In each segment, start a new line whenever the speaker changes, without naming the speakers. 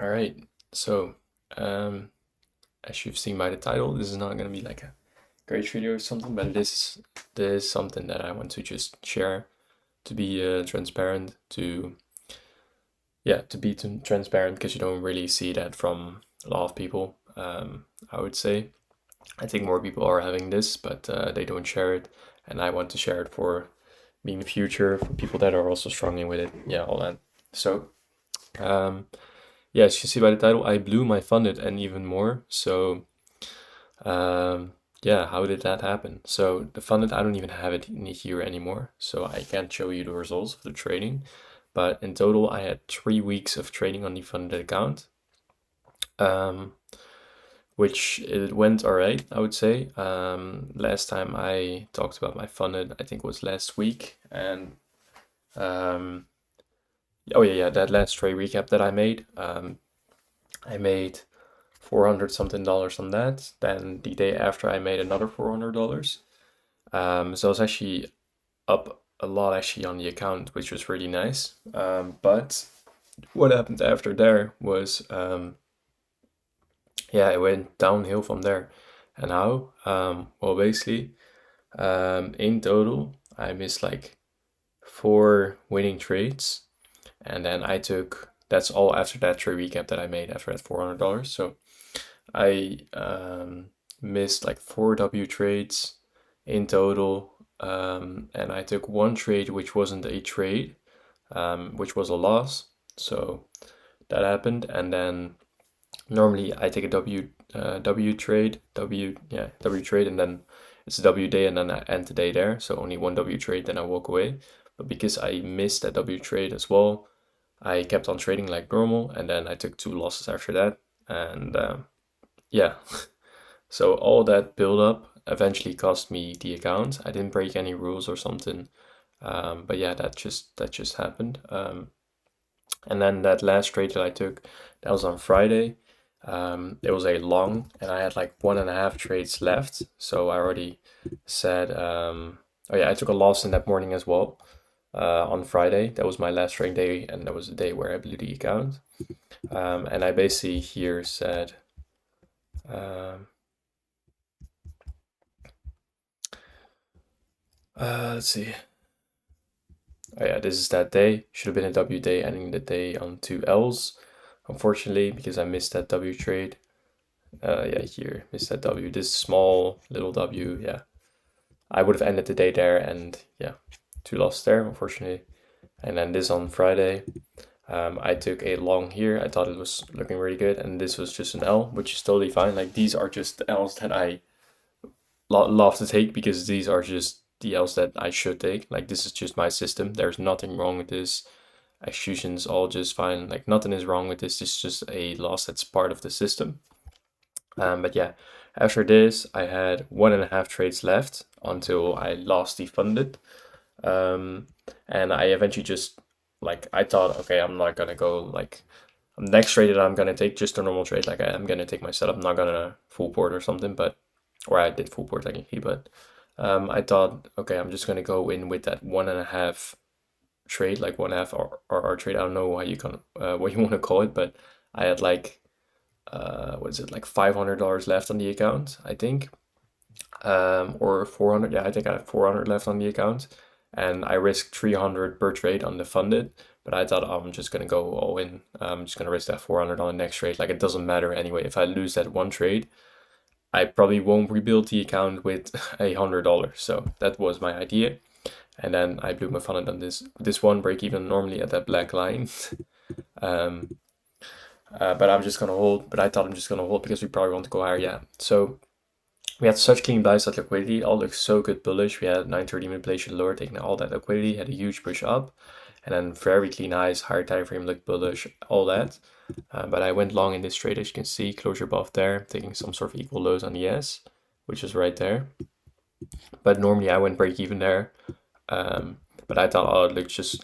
All right. So, um, as you've seen by the title, this is not going to be like a great video or something, but this is something that I want to just share to be transparent, to yeah, to be transparent because you don't really see that from a lot of people. I would say I think more people are having this, but they don't share it, and I want to share it for me in the future for people that are also struggling with it. Yeah, all that. So. Um, Yeah, as you see by the title, I blew my funded and even more. So, yeah, how did that happen? So the funded, I don't even have it in here anymore, so I can't show you the results of the trading. But in total, I had 3 weeks of trading on the funded account, um, which it went all right, I would say. Last time I talked about my funded, I think was last week, and um, oh yeah, that last trade recap that I made. I made 400 something dollars on that. Then the day after, I made another $400. So I was actually up a lot actually on the account, which was really nice. But what happened after there was, yeah, it went downhill from there. And how? Well, basically, in total, I missed like 4 winning trades, and then I took. That's all after that trade recap that I made after that $400. So I missed like 4 W trades in total, and I took one trade which wasn't a trade, which was a loss. So that happened, and then normally I take a W trade, W trade, and then it's a W day, and then I end the day there. So only one W trade, then I walk away. But because I missed that W trade as well, I kept on trading like normal, and then I took 2 losses after that, and yeah. So all that build up eventually cost me the account. I didn't break any rules or something, but yeah, that just happened. And then that last trade that I took, that was on Friday. It was a long, and I had like 1.5 trades left. So I already said, oh yeah, I took a loss in that morning as well. On Friday, that was my last trading day, and that was the day where I blew the account. And I basically here said, um, let's see. Oh yeah, this is that day. Should have been a W day, ending the day on 2 Ls. Unfortunately, because I missed that W trade. Yeah, here, missed that W. This small little W, yeah. I would have ended the day there, and yeah, 2 losses there, unfortunately. And then this on Friday, I took a long here. I thought it was looking really good, and this was just an L, which is totally fine. Like these are just the Ls that I love to take because these are just the L's that I should take. Like this is just my system. There's nothing wrong with this. Execution's all just fine. Like nothing is wrong with this. It's just a loss that's part of the system. But yeah, after this, I had 1.5 trades left until I lost the funded. And I eventually just like I thought, okay, I'm not gonna go like next trade that I'm gonna take just a normal trade. Like I'm gonna take my setup. I'm not gonna full port or something, but or I did full port technically, but I thought, okay, I'm just gonna go in with that 1.5 trade, like 1.5 or trade. I don't know how you can what you want to call it, but I had like what is it, like $500 left on the account, I think, or 400. Yeah, I think I have 400 left on the account, and I risked 300 per trade on the funded. But I thought, I'm just gonna go all in. I'm just gonna risk that 400 on the next trade. Like it doesn't matter anyway. If I lose that one trade, I probably won't rebuild the account with $100. So that was my idea. And then I blew my funnel on this one break even normally at that black line. um, but I'm just gonna hold. But I thought I'm just gonna hold because we probably want to go higher. Yeah. So we had such clean buys that liquidity. It all looked so good bullish. We had 930 manipulation lower, taking all that liquidity, had a huge push up, and then very clean highs, higher time frame looked bullish, all that. But I went long in this trade, as you can see, closure above there, taking some sort of equal lows on the S, which is right there. But normally I went break even there. But I thought, oh,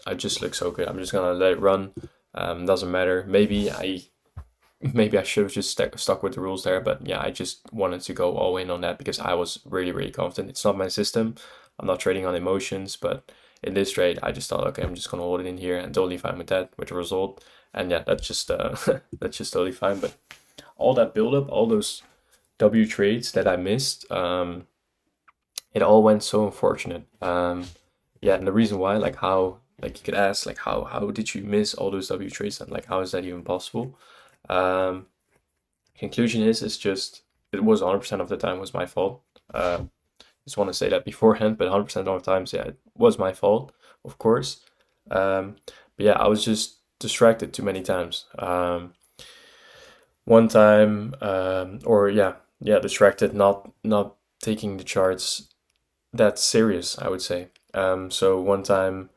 I just look so good. I'm just gonna let it run. Doesn't matter. Maybe I should have just stuck with the rules there, but yeah, I just wanted to go all in on that because I was really, really confident. It's not my system. I'm not trading on emotions, but in this trade, I just thought, okay, I'm just gonna hold it in here and totally fine with that, with the result. And yeah, that's just that's just totally fine. But all that build up, all those W trades that I missed, it all went so unfortunate. Yeah, and the reason why, like how, like you could ask, like how did you miss all those W trades, and like how is that even possible? Um, Conclusion is, it's just it was 100% of the time was my fault. Just want to say that beforehand, but 100% of the times, yeah, it was my fault, of course. But yeah, I was just distracted too many times. One time, or yeah, distracted, not taking the charts that serious, I would say. So one time,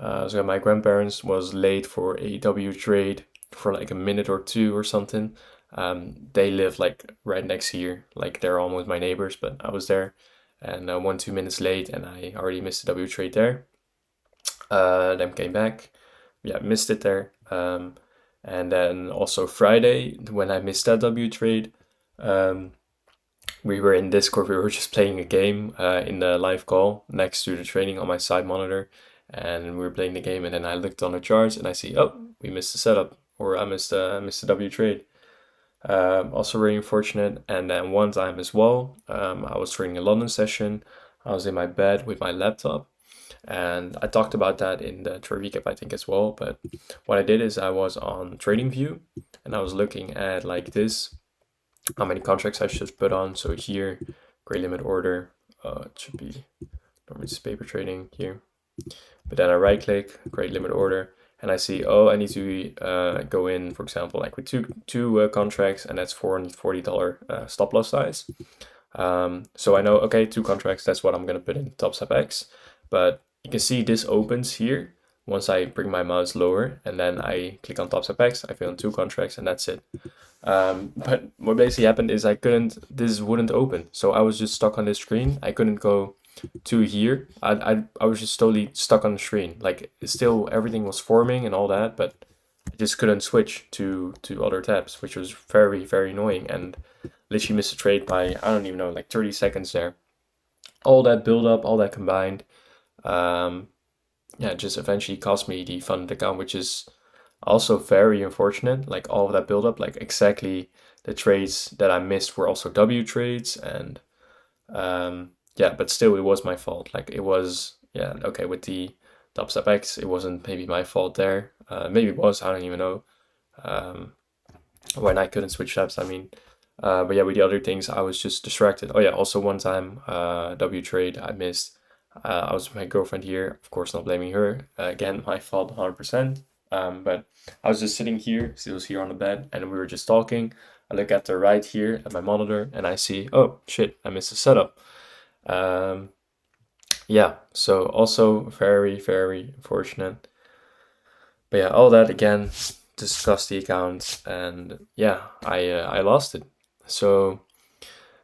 so my grandparents was late for a W trade for like a minute or two or something. They live like right next here, like they're almost my neighbors, but I was there and 1 2 minutes late, and I already missed the W trade there. Then came back, yeah, missed it there. And then also Friday when I missed that W trade, um, we were in Discord. We were just playing a game in the live call next to the training on my side monitor, and we were playing the game. And then I looked on the charts and I see, oh, we missed the setup, or I missed the W trade. Also very unfortunate. And then one time as well, I was training a London session. I was in my bed with my laptop, and I talked about that in the trade recap, I think, as well. But what I did is I was on TradingView and I was looking at like this, how many contracts I should put on. So here, gray limit order, it should be, normally it's paper trading here. But then I right click, gray limit order, and I see, oh, I need to go in, for example, like with two contracts, and that's $440 stop loss size. So I know, okay, two contracts, that's what I'm gonna put in top step X. But you can see this opens here once I bring my mouse lower, and then I click on top step X, I fill in two contracts, and that's it. But what basically happened is this wouldn't open. So I was just stuck on this screen. I couldn't go to here. I was just totally stuck on the screen. Like still everything was forming and all that, but I just couldn't switch to other tabs, which was very, very annoying, and literally missed a trade by, I don't even know, like 30 seconds there. All that build up, all that combined, um, yeah, it just eventually cost me the funded account, which is also very unfortunate. Like all of that build up, like exactly the trades that I missed were also W trades, and yeah, but still it was my fault. Like it was, yeah, okay, with the dubstep X, it wasn't maybe my fault there. Maybe it was, I don't even know. Um, when I couldn't switch tabs, I mean. But yeah, with the other things, I was just distracted. Oh yeah, also one time, W trade I missed. I was with my girlfriend here, of course, not blaming her. Again, my fault, 100%. But I was just sitting here, she was here on the bed, and we were just talking. I look at the right here at my monitor, and I see, oh shit, I missed the setup. Um, yeah, so also very, very unfortunate. But yeah, all that again, discussed the account, and yeah, I lost it. So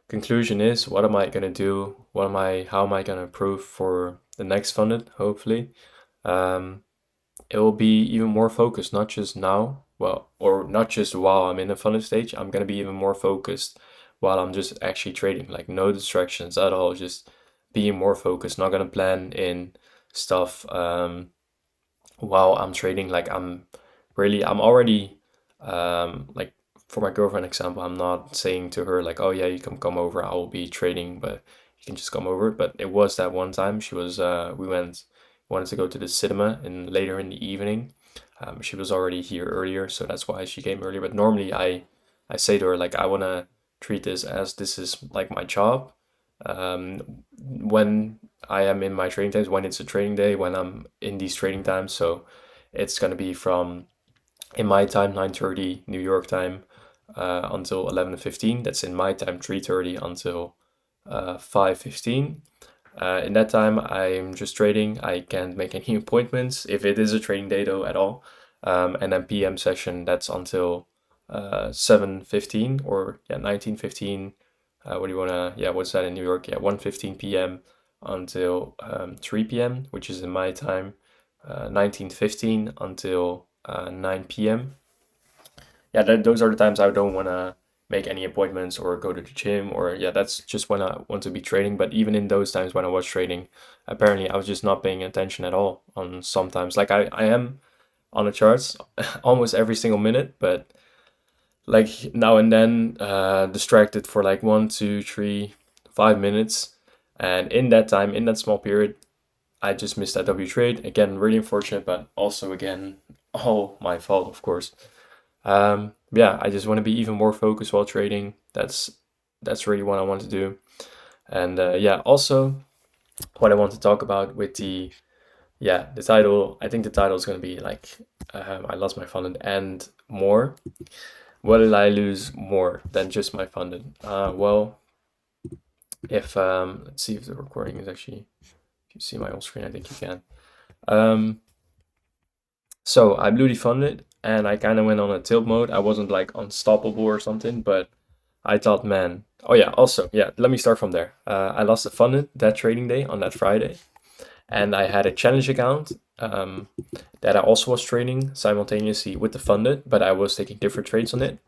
conclusion is, what am I gonna do? How am I gonna improve for the next funded? Hopefully, um, it will be even more focused, not just now, well, or not just while I'm in the funded stage. I'm gonna be even more focused while I'm just actually trading, like no distractions at all, just being more focused. Not gonna plan in stuff while I'm trading. Like I'm already like for my girlfriend example, I'm not saying to her like, oh yeah, you can come over, I will be trading, but you can just come over. But it was that one time she was we wanted to go to the cinema and later in the evening. She was already here earlier, so that's why she came earlier. But normally I say to her like, I wanna treat this as this is like my job. When I am in my training times, when it's a training day, when I'm in these training times. So it's gonna be from, in my time, 9:30 New York time, until 11:15. That's in my time, 3:30 until 5:15. In that time, I'm just trading. I can't make any appointments if it is a trading day though at all. And then PM session, that's until 7:15 or yeah 19:15. What do you wanna? Yeah, what's that in New York? Yeah, 1:15 p.m. until 3 p.m., which is in my time, 19:15 until 9 p.m. Yeah, those are the times I don't want to make any appointments or go to the gym, or yeah, that's just when I want to be trading. But even in those times when I was trading, apparently I was just not paying attention at all on sometimes. Like I am on the charts almost every single minute, but like now and then distracted for like 1, 2, 3, 5 minutes. And in that time, in that small period, I just missed that W trade. Again, really unfortunate, but also again, all my fault, of course. Yeah, I just want to be even more focused while trading. That's really what I want to do. And yeah, also what I want to talk about with the title. I think the title is going to be like I lost my funded and more. What did I lose more than just my funded? Well, if let's see if the recording is actually. If you see my whole screen, I think you can. So I blew the funded and I kind of went on a tilt mode. I wasn't like unstoppable or something, but I thought, man. Oh yeah, also yeah. Let me start from there. I lost the funded that trading day on that Friday, and I had a challenge account that I also was trading simultaneously with the funded, but I was taking different trades on it.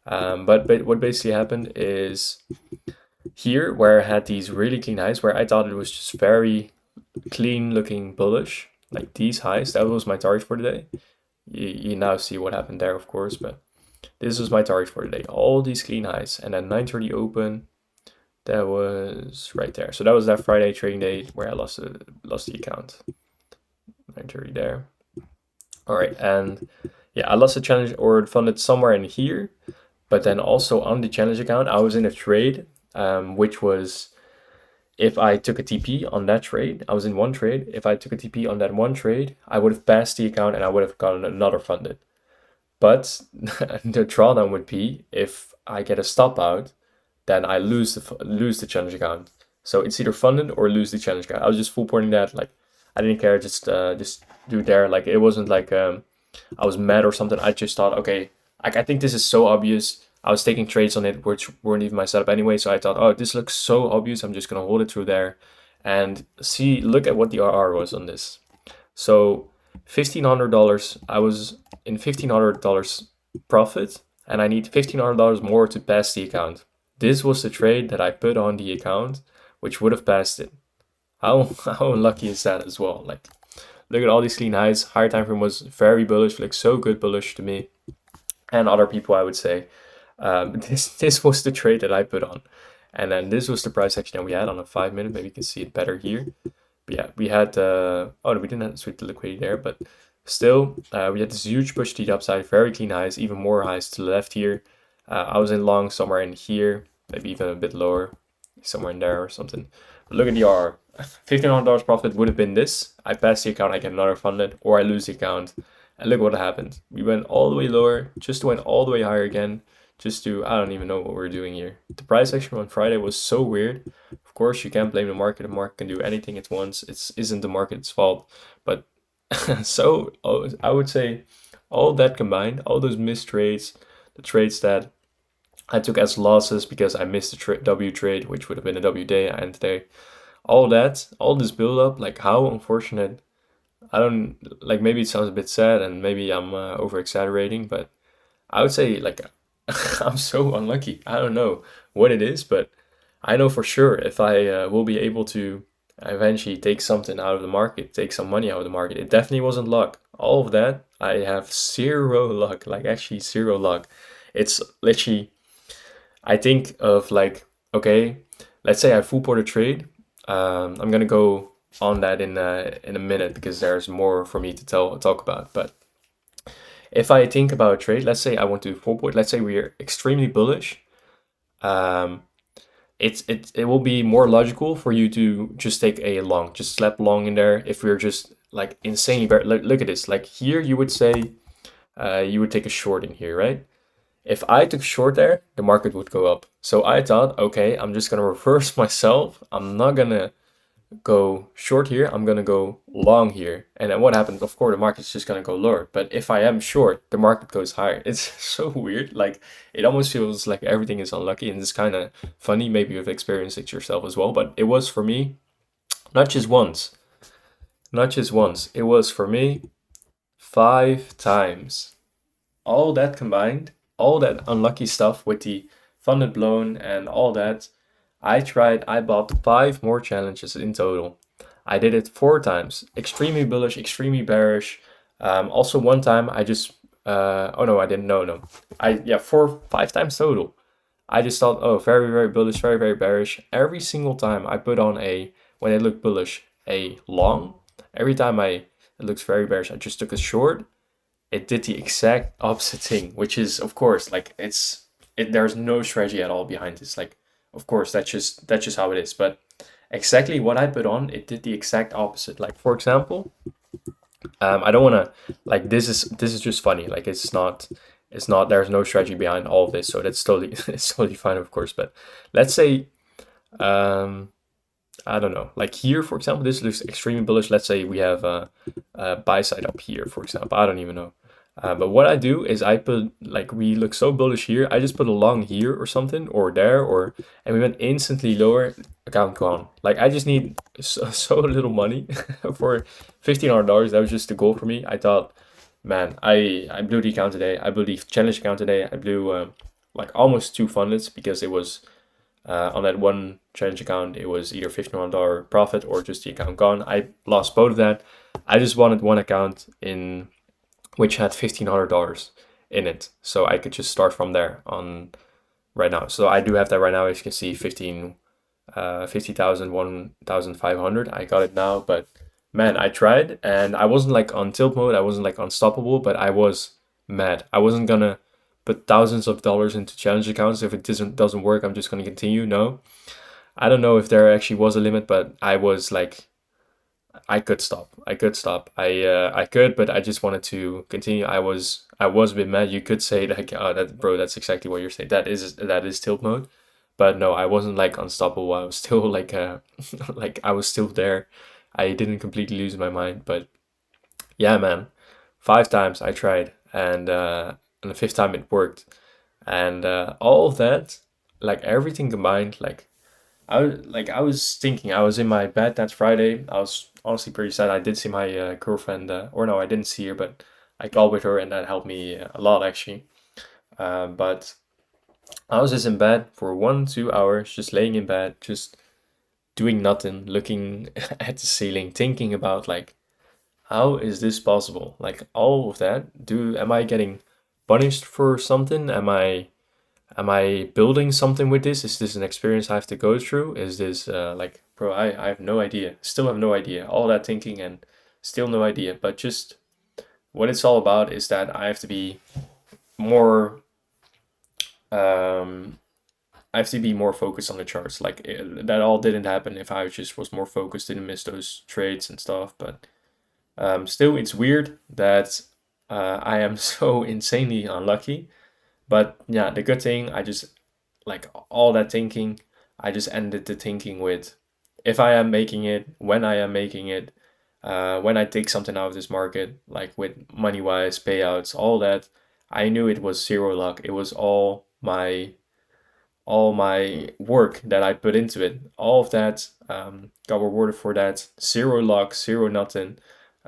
But what basically happened is here where I had these really clean highs, where I thought it was just very clean looking bullish, like these highs, that was my target for the day. You now see what happened there, of course, but this was my target for the day. All these clean highs, and then 9:30 open. That was right there. So that was that Friday trading day where I lost the account. 9:30 there. All right, and yeah, I lost the challenge or funded somewhere in here, but then also on the challenge account, I was in a trade, which was if I took a TP on that trade, I was in one trade. If I took a TP on that one trade, I would have passed the account and I would have gotten another funded. But the drawdown would be if I get a stop out, then I lose the challenge account. So it's either funded or lose the challenge account. I was just full porting that. Like I didn't care. Just do there. Like it wasn't like I was mad or something. I just thought, okay, I think this is so obvious. I was taking trades on it which weren't even my setup anyway. So I thought, oh, this looks so obvious. I'm just gonna hold it through there, and see. Look at what the RR was on this. So $1,500. I was in $1,500 profit, and I need $1,500 more to pass the account. This was the trade that I put on the account, which would have passed it. How unlucky is that as well? Like, look at all these clean highs. Higher time frame was very bullish, like so good bullish to me, and other people I would say. This was the trade that I put on, and then this was the price action that we had on a 5 minute. Maybe you can see it better here. But yeah, we had oh, we didn't have to switch the liquidity there, but still we had this huge push to the upside, very clean highs, even more highs to the left here. I was in long somewhere in here, maybe even a bit lower, somewhere in there or something. But look at the R. $1,500 profit would have been this. I pass the account, I get another funded, or I lose the account. And look what happened. We went all the way lower, just went all the way higher again, just to, I don't even know what we're doing here. The price action on Friday was so weird. Of course, you can't blame the market. The market can do anything at once. It isn't the market's fault. But so I would say all that combined, all those missed trades, the trades that I took as losses because I missed the W trade, which would have been a W day and today, all that, all this build up, like how unfortunate. I don't like, maybe it sounds a bit sad and maybe I'm over exaggerating, but I would say like I'm so unlucky. I don't know what it is, but I know for sure if I will be able to eventually take something out of the market, take some money out of the market. It definitely wasn't luck. All of that, I have zero luck, like actually zero luck. It's literally, I think of like, okay, let's say I full port a trade. I'm gonna go on that in a minute because there's more for me to talk about. But if I think about a trade, let's say I want to full port, let's say we are extremely bullish. Um, it will be more logical for you to just take a long, just slap long in there. If we're just like insanely bear, look at this. Like here, you would say, you would take a short in here, right? If I took short there, the market would go up. So I thought, okay, I'm just gonna reverse myself. I'm not gonna go short here. I'm gonna go long here. And then what happens? Of course, the market's just gonna go lower. But if I am short, the market goes higher. It's so weird. Like it almost feels like everything is unlucky, and it's kind of funny. Maybe you've experienced it yourself as well. But it was for me, not just once, not just once. It was for me 5 times. All that combined, all that unlucky stuff with the funded blown and all that, I bought 5 more challenges in total. I did it 4 times. Extremely bullish, extremely bearish. Also, one time I just oh no, I didn't know. No, I yeah 4 5 times total. I just thought, oh, very very bullish, very very bearish. Every single time I put on a when it looked bullish a long. Every time it looks very bearish, I just took a short. It did the exact opposite thing, which is of course like there's no strategy at all behind this. Like of course that's just how it is. But exactly what I put on, it did the exact opposite. Like for example, I don't want to like this is just funny. Like it's not there's no strategy behind all of this, so that's totally it's totally fine of course. But let's say um I don't know. Like here, for example, this looks extremely bullish. Let's say we have a buy side up here, for example. I don't even know. But what I do is I put like we look so bullish here. I just put a long here or something or there or and we went instantly lower. Account gone. Like I just need so little money for $1,500. That was just the goal for me. I thought, man, I blew the account today. I blew the challenge account today. I blew like almost two fundeds because it was on that one challenge account, it was either $1,500 profit or just the account gone. I lost both of that. I just wanted one account in which had $1,500 in it, so I could just start from there on right now. So I do have that right now. As you can see, 50,000, 1,500. I got it now, but man, I tried and I wasn't like on tilt mode. I wasn't like unstoppable, but I was mad. I wasn't gonna put thousands of dollars into challenge accounts. If it doesn't work, I'm just gonna continue. No, I don't know if there actually was a limit, but I was like, I could stop. I could stop. I could, but I just wanted to continue. I was a bit mad. You could say like, oh, that bro, that's exactly what you're saying. That is tilt mode, but no, I wasn't like unstoppable. I was still like like I was still there. I didn't completely lose my mind, but yeah, man, 5 times I tried, and the fifth time it worked, and all of that, like everything combined, like I was thinking I was in my bed that Friday. I was honestly pretty sad. I did see my girlfriend, or no, I didn't see her, but I called with her, and that helped me a lot actually. But I was just in bed for 1 2 hours, just laying in bed, just doing nothing, looking at the ceiling, thinking about like how is this possible? Like all of that. Am I getting punished for something? Am I building something with this? Is this an experience I have to go through? Is this like, bro, I have no idea. Still have no idea. All that thinking and still no idea. But just what it's all about is that I have to be more, um, I have to be more focused on the charts. Like that all didn't happen if I just was more focused, didn't miss those trades and stuff. But still, it's weird that I am so insanely unlucky. But yeah, the good thing, I just like all that thinking, I just ended the thinking with if I am making it, when I am making it, when I take something out of this market, like with money wise, payouts, all that, I knew it was zero luck. It was all my work that I put into it. All of that got rewarded for that. Zero luck, zero nothing.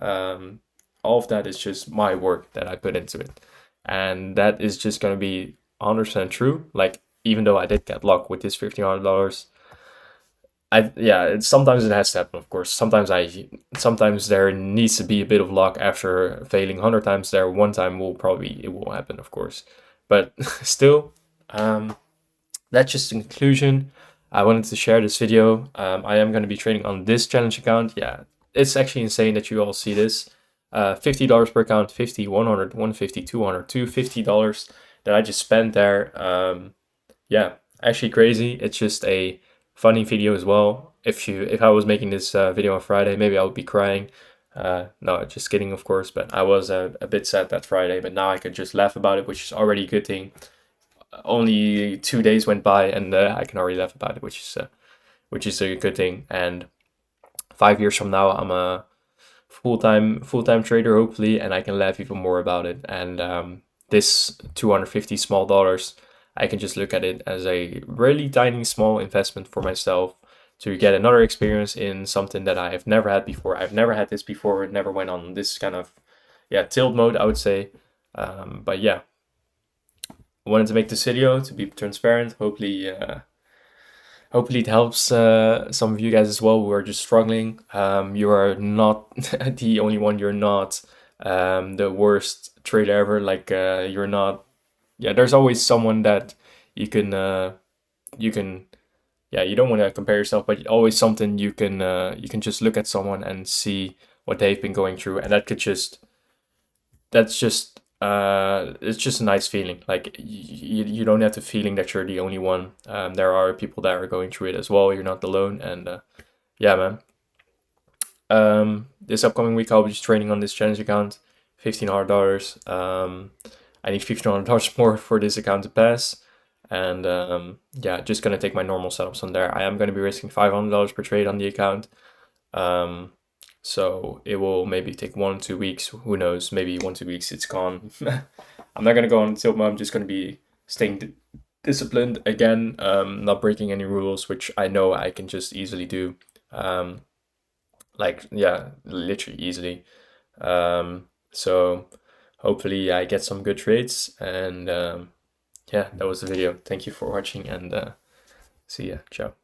Um, all of that is just my work that I put into it. And that is just going to be 100% true. Like, even though I did get luck with this $1,500, sometimes it has to happen, of course. Sometimes there needs to be a bit of luck after failing 100 times there. One time it will happen, of course. But still, that's just in conclusion. I wanted to share this video. I am going to be trading on this challenge account. Yeah, it's actually insane that you all see this. $50 per account, 50, 100, 150, 200, $250 that I just spent there. Yeah, actually crazy. It's just a funny video as well. If I was making this video on Friday, maybe I would be crying. No, just kidding, of course. But I was a bit sad that Friday. But now I could just laugh about it, which is already a good thing. Only 2 days went by, and I can already laugh about it, which is a good thing. And 5 years from now, I'm a full time trader hopefully, and I can laugh even more about it. And this 250 small dollars, I can just look at it as a really tiny small investment for myself to get another experience in something that I have never had before. I've never had this before. Never went on this kind of tilt mode, I would say. But yeah, I wanted to make this video to be transparent. Hopefully it helps some of you guys as well who are just struggling. You are not the only one. You're not the worst trade ever. Like you're not. Yeah, there's always someone that you can you can. Yeah, you don't want to compare yourself, but always something you can just look at someone and see what they've been going through, and that could just that's just it's just a nice feeling. Like you don't have the feeling that you're the only one. There are people that are going through it as well. You're not alone, and yeah, man. This upcoming week I'll be just training on this challenge account, $1,500. I need $1,500 more for this account to pass, and yeah, just gonna take my normal setups on there. I am gonna be risking $500 per trade on the account. Um, so it will maybe take 1 2 weeks. Who knows? Maybe 1 2 weeks it's gone. I'm not gonna go on tilt mode. I'm just gonna be staying disciplined again, not breaking any rules, which I know I can just easily do. Um, like yeah, literally easily. So hopefully I get some good trades, and yeah, that was the video. Thank you for watching, and see ya. Ciao.